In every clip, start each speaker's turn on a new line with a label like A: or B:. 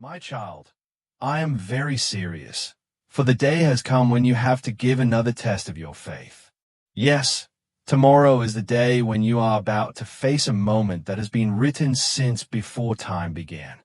A: My child, I am very serious, for the day has come when you have to give another test of your faith. Yes, tomorrow is the day when you are about to face a moment that has been written since before time began.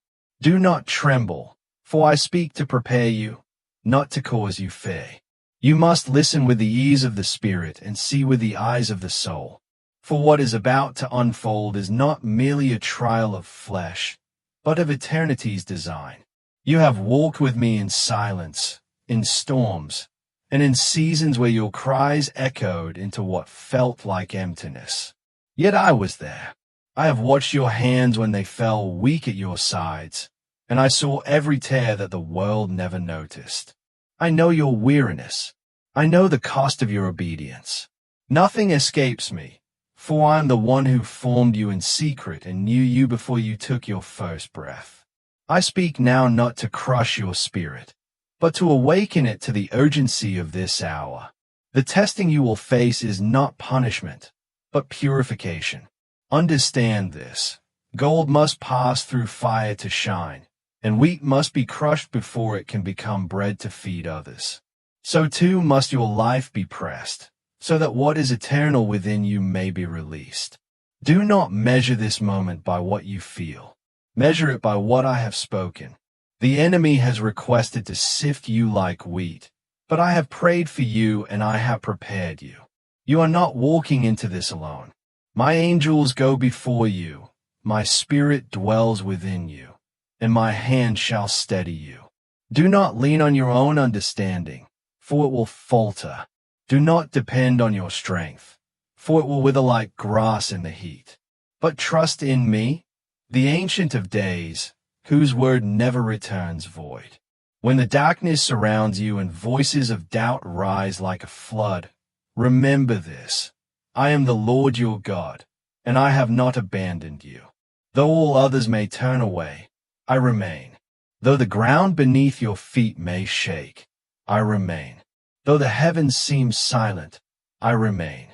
A: Do not tremble, for I speak to prepare you, not to cause you fear. You must listen with the ears of the Spirit and see with the eyes of the soul. For what is about to unfold is not merely a trial of flesh, but of eternity's design. You have walked with me in silence, in storms, and in seasons where your cries echoed into what felt like emptiness. Yet I was there. I have watched your hands when they fell weak at your sides, and I saw every tear that the world never noticed. I know your weariness. I know the cost of your obedience. Nothing escapes me, for I am the one who formed you in secret and knew you before you took your first breath. I speak now not to crush your spirit, but to awaken it to the urgency of this hour. The testing you will face is not punishment, but purification. Understand this. Gold must pass through fire to shine, and wheat must be crushed before it can become bread to feed others. So too must your life be pressed, so that what is eternal within you may be released. Do not measure this moment by what you feel. Measure it by what I have spoken. The enemy has requested to sift you like wheat, but I have prayed for you and I have prepared you. You are not walking into this alone. My angels go before you, my spirit dwells within you, and my hand shall steady you. Do not lean on your own understanding, for it will falter. Do not depend on your strength, for it will wither like grass in the heat. But trust in me, the Ancient of Days, whose word never returns void. When the darkness surrounds you and voices of doubt rise like a flood, remember this. I am the Lord your God, and I have not abandoned you. Though all others may turn away, I remain. Though the ground beneath your feet may shake, I remain. Though the heavens seem silent, I remain.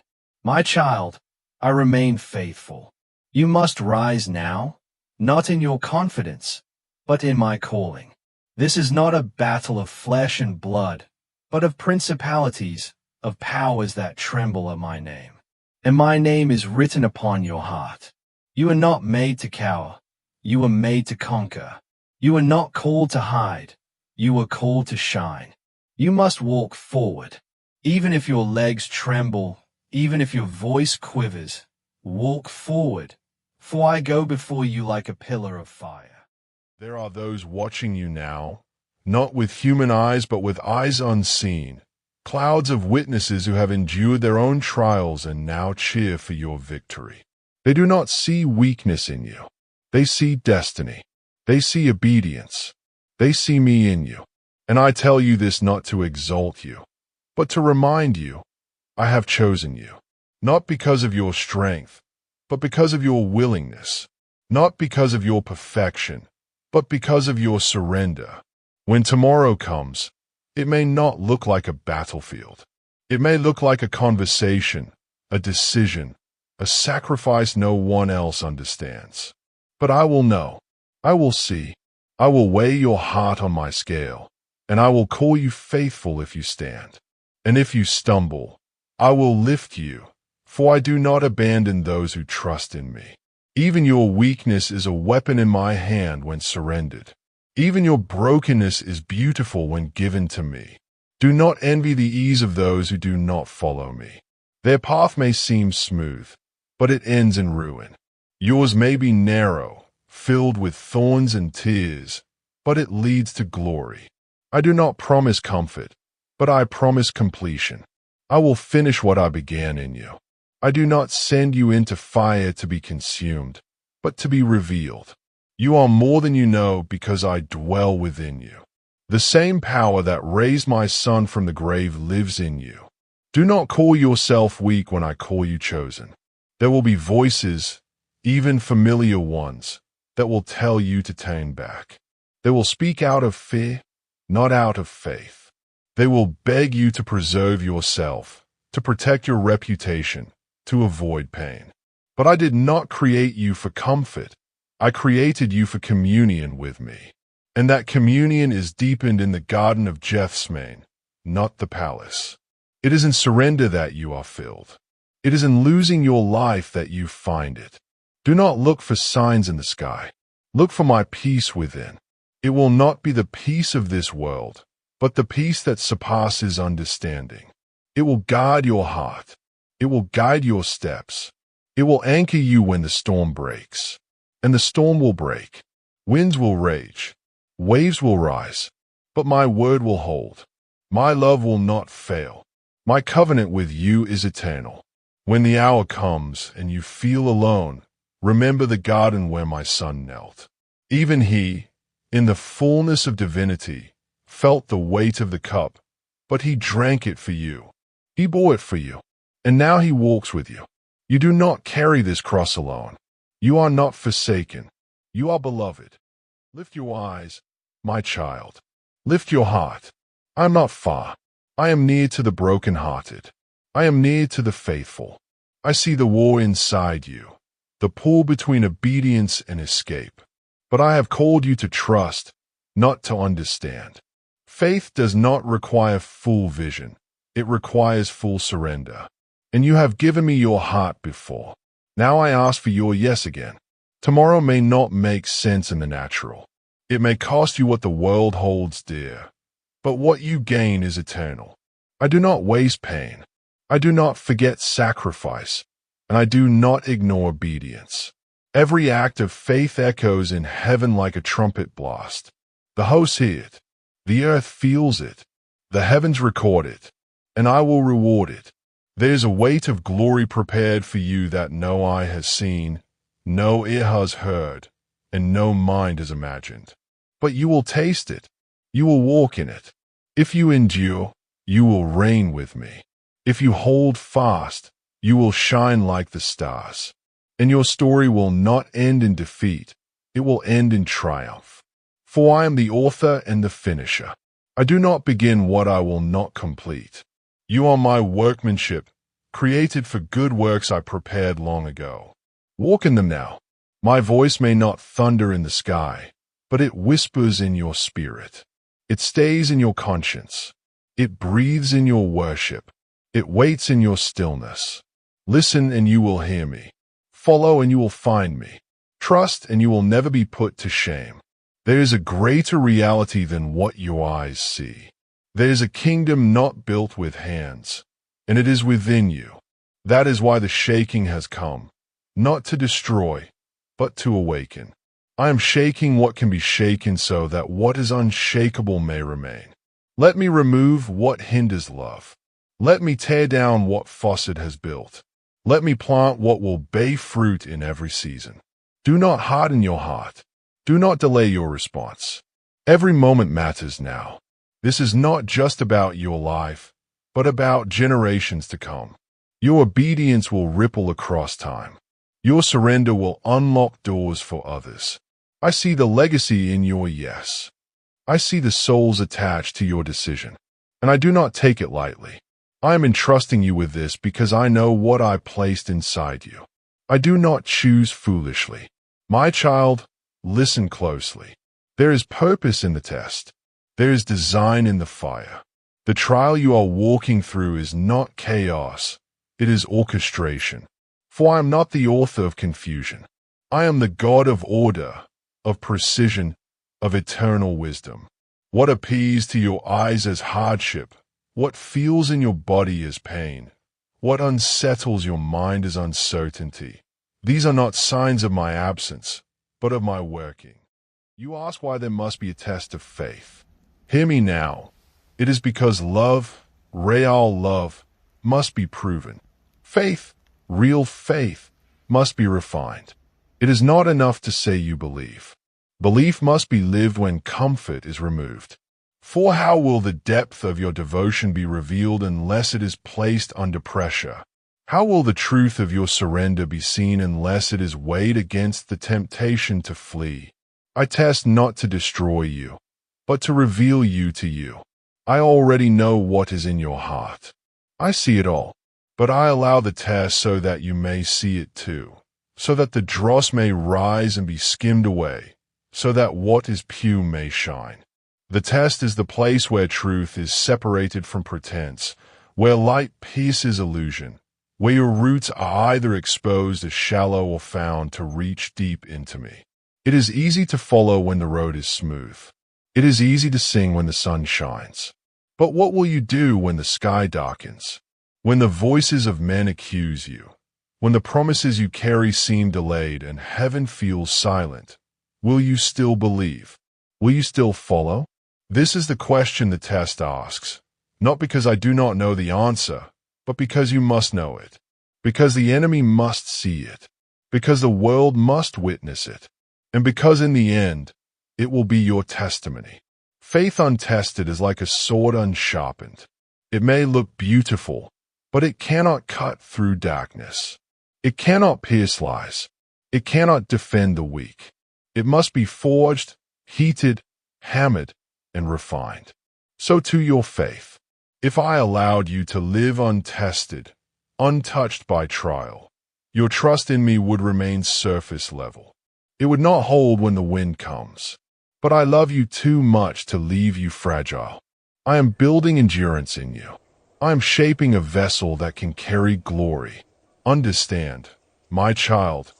A: My child, I remain faithful. You must rise now, not in your confidence, but in my calling. This is not a battle of flesh and blood, but of principalities, of powers that tremble at my name. And my name is written upon your heart. You are not made to cower. You are made to conquer. You are not called to hide. You are called to shine. You must walk forward. Even if your legs tremble, even if your voice quivers, walk forward, for I go before you like a pillar of fire.
B: There are those watching you now, not with human eyes but with eyes unseen, clouds of witnesses who have endured their own trials and now cheer for your victory. They do not see weakness in you. They see destiny. They see obedience. They see me in you. And I tell you this not to exalt you, but to remind you, I have chosen you, not because of your strength, but because of your willingness, not because of your perfection, but because of your surrender. When tomorrow comes, it may not look like a battlefield. It may look like a conversation, a decision, a sacrifice no one else understands. But I will know, I will see, I will weigh your heart on my scale, and I will call you faithful if you stand. And if you stumble, I will lift you, for I do not abandon those who trust in me. Even your weakness is a weapon in my hand when surrendered. Even your brokenness is beautiful when given to me. Do not envy the ease of those who do not follow me. Their path may seem smooth, but it ends in ruin. Yours may be narrow, filled with thorns and tears, but it leads to glory. I do not promise comfort, but I promise completion. I will finish what I began in you. I do not send you into fire to be consumed, but to be revealed. You are more than you know because I dwell within you. The same power that raised my son from the grave lives in you. Do not call yourself weak when I call you chosen. There will be voices, even familiar ones, that will tell you to turn back. They will speak out of fear, not out of faith. They will beg you to preserve yourself, to protect your reputation, to avoid pain. But I did not create you for comfort. I created you for communion with me. and that communion is deepened in the Garden of Gethsemane, not the palace. It is in surrender that you are filled. It is in losing your life that you find it. Do not look for signs in the sky. Look for my peace within. It will not be the peace of this world, but the peace that surpasses understanding. It will guard your heart. It will guide your steps. It will anchor you when the storm breaks. And the storm will break. Winds will rage. Waves will rise. But my word will hold. My love will not fail. My covenant with you is eternal. When the hour comes and you feel alone, remember the garden where my son knelt. Even he, in the fullness of divinity, felt the weight of the cup, but he drank it for you. He bore it for you, and now he walks with you. You do not carry this cross alone. You are not forsaken. You are beloved. Lift your eyes, my child. Lift your heart. I am not far. I am near to the brokenhearted. I am near to the faithful. I see the war inside you, the pull between obedience and escape. But I have called you to trust, not to understand. Faith does not require full vision. It requires full surrender. And you have given me your heart before. Now I ask for your yes again. Tomorrow may not make sense in the natural. It may cost you what the world holds dear. But what you gain is eternal. I do not waste pain. I do not forget sacrifice. And I do not ignore obedience. Every act of faith echoes in heaven like a trumpet blast. The hosts hear it. The earth feels it. The heavens record it. And I will reward it. There is a weight of glory prepared for you that no eye has seen, no ear has heard, and no mind has imagined. But you will taste it. You will walk in it. If you endure, you will reign with me. If you hold fast, you will shine like the stars. And your story will not end in defeat. It will end in triumph. For I am the author and the finisher. I do not begin what I will not complete. You are my workmanship, created for good works I prepared long ago. Walk in them now. My voice may not thunder in the sky, but it whispers in your spirit. It stays in your conscience. It breathes in your worship. It waits in your stillness. Listen and you will hear me. Follow and you will find me. Trust and you will never be put to shame. There is a greater reality than what your eyes see. There is a kingdom not built with hands, and it is within you. That is why the shaking has come, not to destroy, but to awaken. I am shaking what can be shaken so that what is unshakable may remain. Let me remove what hinders love. Let me tear down what faucet has built. Let me plant what will bear fruit in every season. Do not harden your heart. Do not delay your response. Every moment matters now. This is not just about your life, but about generations to come. Your obedience will ripple across time. Your surrender will unlock doors for others. I see the legacy in your yes. I see the souls attached to your decision, and I do not take it lightly. I am entrusting you with this because I know what I placed inside you. I do not choose foolishly. My child, listen closely. There is purpose in the test. There is design in the fire. The trial you are walking through is not chaos. It is orchestration. For I am not the author of confusion. I am the God of order, of precision, of eternal wisdom. What appears to your eyes as hardship, what feels in your body as pain, what unsettles your mind as uncertainty. These are not signs of my absence, but of my working. You ask why there must be a test of faith. Hear me now. It is because love, real love, must be proven. Faith, real faith, must be refined. It is not enough to say you believe. Belief must be lived when comfort is removed. For how will the depth of your devotion be revealed unless it is placed under pressure? How will the truth of your surrender be seen unless it is weighed against the temptation to flee? I test not to destroy you, but to reveal you to you. I already know what is in your heart. I see it all, but I allow the test so that you may see it too, so that the dross may rise and be skimmed away, so that what is pure may shine. The test is the place where truth is separated from pretense, where light pierces illusion, where your roots are either exposed as shallow or found to reach deep into me. It is easy to follow when the road is smooth. It is easy to sing when the sun shines. But what will you do when the sky darkens? When the voices of men accuse you? When the promises you carry seem delayed and heaven feels silent? Will you still believe? Will you still follow? This is the question the test asks, not because I do not know the answer, but because you must know it, because the enemy must see it, because the world must witness it, and because in the end, it will be your testimony. Faith untested is like a sword unsharpened. It may look beautiful, but it cannot cut through darkness. It cannot pierce lies. It cannot defend the weak. It must be forged, heated, hammered, and refined. So to your faith. If I allowed you to live untested, untouched by trial, your trust in me would remain surface level. It would not hold when the wind comes. But I love you too much to leave you fragile. I am building endurance in you. I am shaping a vessel that can carry glory. Understand, my child,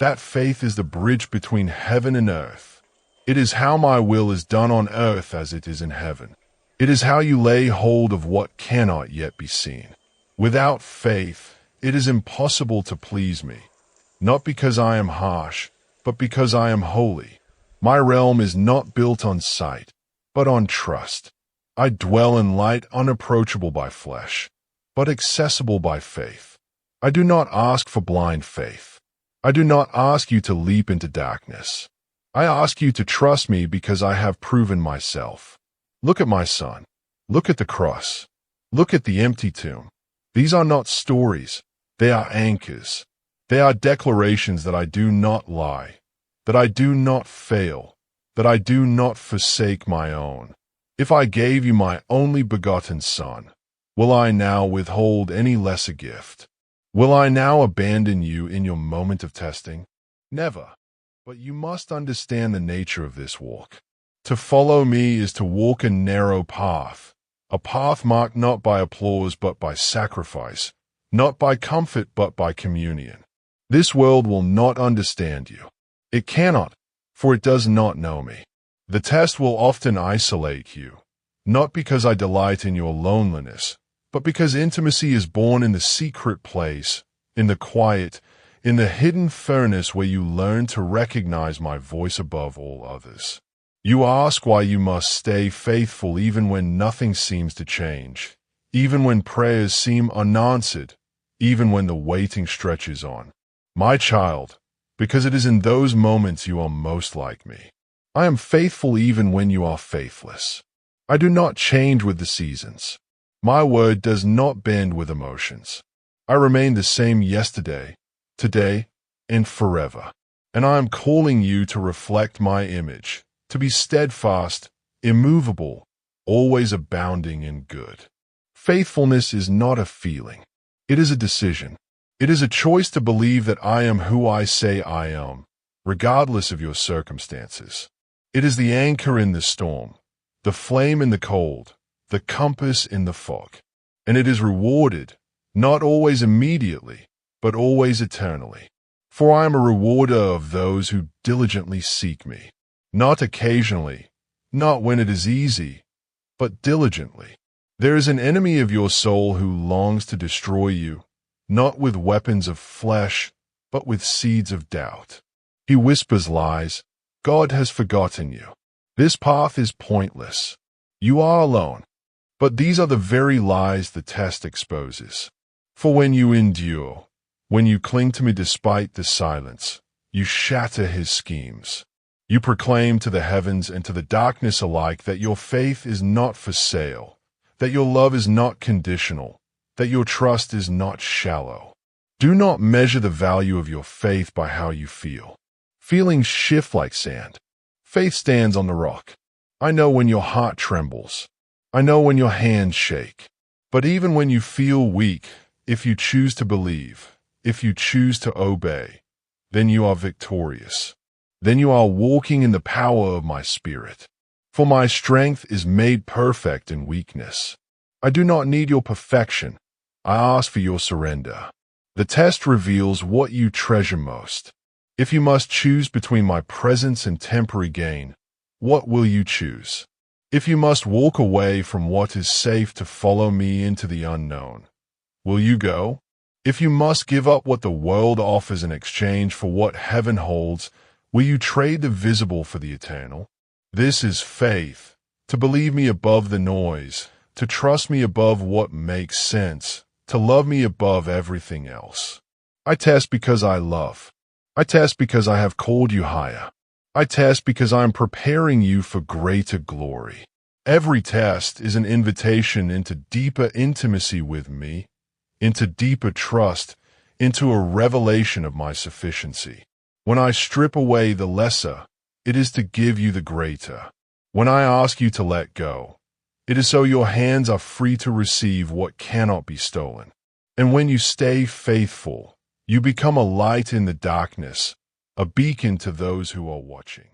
B: that faith is the bridge between heaven and earth. It is how my will is done on earth as it is in heaven. It is how you lay hold of what cannot yet be seen. Without faith, it is impossible to please me, not because I am harsh, but because I am holy. My realm is not built on sight, but on trust. I dwell in light unapproachable by flesh, but accessible by faith. I do not ask for blind faith. I do not ask you to leap into darkness. I ask you to trust me because I have proven myself. Look at my son. Look at the cross. Look at the empty tomb. These are not stories. They are anchors. They are declarations that I do not lie, that I do not fail, that I do not forsake my own. If I gave you my only begotten son, will I now withhold any lesser gift? Will I now abandon you in your moment of testing? Never. But you must understand the nature of this walk. To follow me is to walk a narrow path, a path marked not by applause but by sacrifice, not by comfort but by communion. This world will not understand you. It cannot, for it does not know me. The test will often isolate you, not because I delight in your loneliness, but because intimacy is born in the secret place, in the quiet, in the hidden furnace where you learn to recognize my voice above all others. You ask why you must stay faithful even when nothing seems to change, even when prayers seem unanswered, even when the waiting stretches on. My child, because it is in those moments you are most like me. I am faithful even when you are faithless. I do not change with the seasons. My word does not bend with emotions. I remain the same yesterday, today, and forever. And I am calling you to reflect my image, to be steadfast, immovable, always abounding in good. Faithfulness is not a feeling. It is a decision. It is a choice to believe that I am who I say I am, regardless of your circumstances. It is the anchor in the storm, the flame in the cold, the compass in the fog. And it is rewarded, not always immediately, but always eternally. For I am a rewarder of those who diligently seek me, not occasionally, not when it is easy, but diligently. There is an enemy of your soul who longs to destroy you, not with weapons of flesh, but with seeds of doubt. He whispers lies. God has forgotten you. This path is pointless. You are alone. But these are the very lies the test exposes. For when you endure, when you cling to me despite the silence, you shatter his schemes. You proclaim to the heavens and to the darkness alike that your faith is not for sale, that your love is not conditional, that your trust is not shallow. Do not measure the value of your faith by how you feel. Feelings shift like sand. Faith stands on the rock. I know when your heart trembles. I know when your hands shake. But even when you feel weak, if you choose to believe, if you choose to obey, then you are victorious. then you are walking in the power of my Spirit. For my strength is made perfect in weakness. I do not need your perfection. I ask for your surrender. The test reveals what you treasure most. If you must choose between my presence and temporary gain, what will you choose? If you must walk away from what is safe to follow me into the unknown, will you go? If you must give up what the world offers in exchange for what heaven holds, will you trade the visible for the eternal? This is faith, to believe me above the noise, to trust me above what makes sense, to love me above everything else. I test because I love. I test because I have called you higher. I test because I am preparing you for greater glory. Every test is an invitation into deeper intimacy with me, into deeper trust, into a revelation of my sufficiency. When I strip away the lesser, it is to give you the greater. When I ask you to let go, it is so your hands are free to receive what cannot be stolen. And when you stay faithful, you become a light in the darkness, a beacon to those who are watching.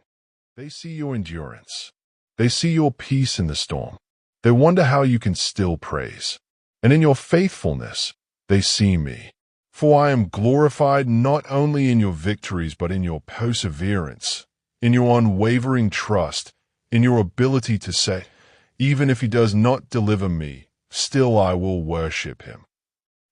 B: They see your endurance. They see your peace in the storm. They wonder how you can still praise. And in your faithfulness, they see me. For I am glorified not only in your victories but in your perseverance, in your unwavering trust, in your ability to say, even if he does not deliver me, still I will worship him.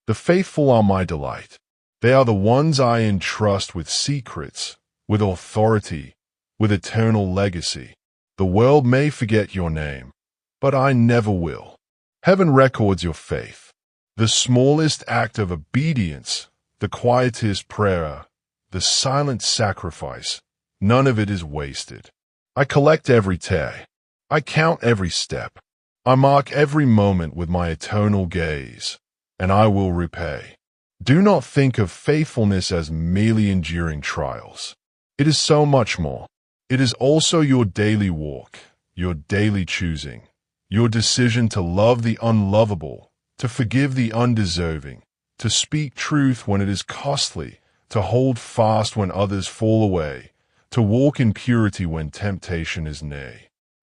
B: The faithful are my delight. They are the ones I entrust with secrets, with authority, with eternal legacy. The world may forget your name, but I never will. Heaven records your faith. The smallest act of obedience, the quietest prayer, the silent sacrifice, none of it is wasted. I collect every tear. I count every step. I mark every moment with my eternal gaze, and I will repay. Do not think of faithfulness as merely enduring trials. It is so much more. It is also your daily walk, your daily choosing, your decision to love the unlovable, to forgive the undeserving, to speak truth when it is costly, to hold fast when others fall away, to walk in purity when temptation is near.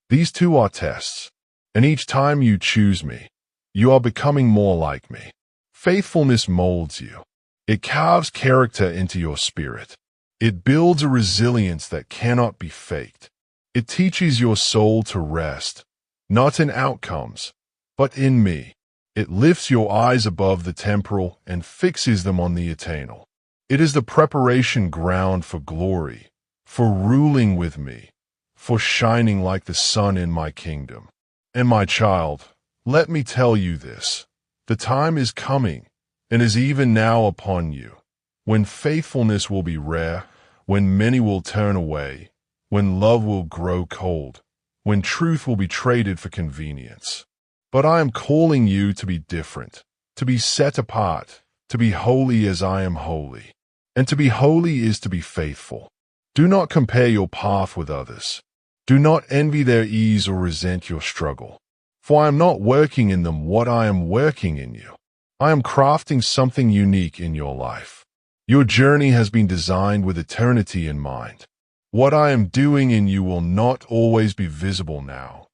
B: These two are tests, and each time you choose me, you are becoming more like me. Faithfulness molds you. It carves character into your spirit. It builds a resilience that cannot be faked. It teaches your soul to rest, not in outcomes, but in me. It lifts your eyes above the temporal and fixes them on the eternal. It is the preparation ground for glory, for ruling with me, for shining like the sun in my kingdom. And my child, let me tell you this. The time is coming, and is even now upon you, when faithfulness will be rare, when many will turn away, when love will grow cold, when truth will be traded for convenience. But I am calling you to be different, to be set apart, to be holy as I am holy. And to be holy is to be faithful. Do not compare your path with others. Do not envy their ease or resent your struggle. For I am not working in them what I am working in you. I am crafting something unique in your life. Your journey has been designed with eternity in mind. What I am doing in you will not always be visible now,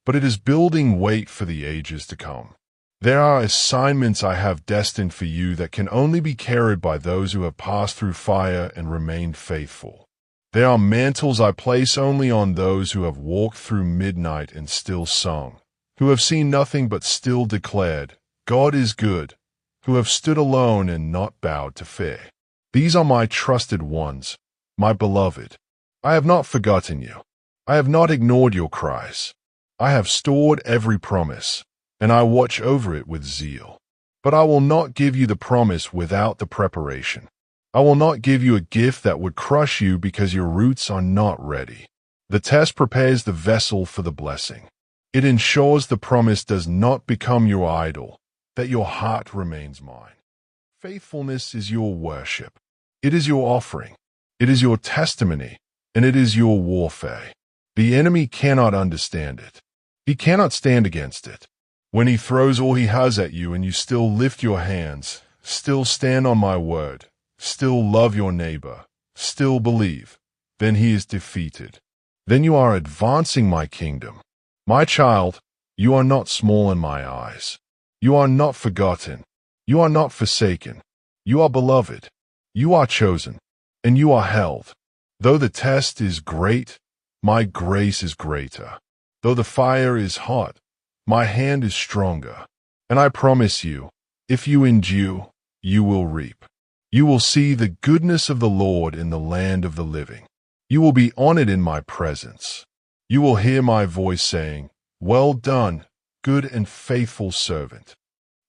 B: but it is building weight for the ages to come. There are assignments I have destined for you that can only be carried by those who have passed through fire and remained faithful. There are mantles I place only on those who have walked through midnight and still sung, who have seen nothing but still declared, God is good, who have stood alone and not bowed to fear. These are my trusted ones, my beloved. I have not forgotten you. I have not ignored your cries. I have stored every promise, and I watch over it with zeal. But I will not give you the promise without the preparation. I will not give you a gift that would crush you because your roots are not ready. The test prepares the vessel for the blessing. It ensures the promise does not become your idol, that your heart remains mine. Faithfulness is your worship. It is your offering. It is your testimony, and it is your warfare. The enemy cannot understand it. He cannot stand against it. When he throws all he has at you and you still lift your hands, still stand on my word, still love your neighbor, still believe, then he is defeated. Then you are advancing my kingdom. My child, you are not small in my eyes. You are not forgotten. You are not forsaken. You are beloved. You are chosen, and you are held. Though the test is great, my grace is greater. Though the fire is hot, my hand is stronger. And I promise you, if you endure, you will reap. You will see the goodness of the Lord in the land of the living. You will be honored in my presence. You will hear my voice saying, "Well done, good and faithful servant."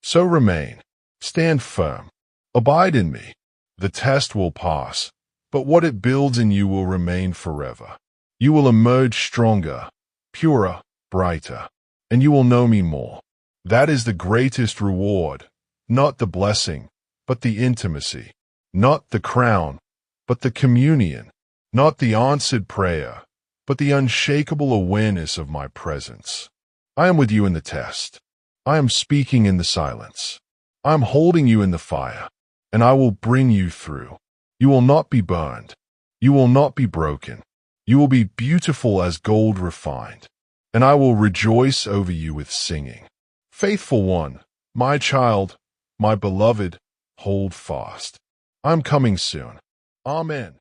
B: So remain, stand firm, abide in me. The test will pass, but what it builds in you will remain forever. You will emerge stronger, purer, brighter, and you will know me more. That is the greatest reward, not the blessing, but the intimacy, not the crown, but the communion, not the answered prayer, but the unshakable awareness of my presence. I am with you in the test. I am speaking in the silence. I am holding you in the fire, and I will bring you through. You will not be burned. You will not be broken. You will be beautiful as gold refined, and I will rejoice over you with singing. Faithful one, my child, my beloved, hold fast. I'm coming soon. Amen.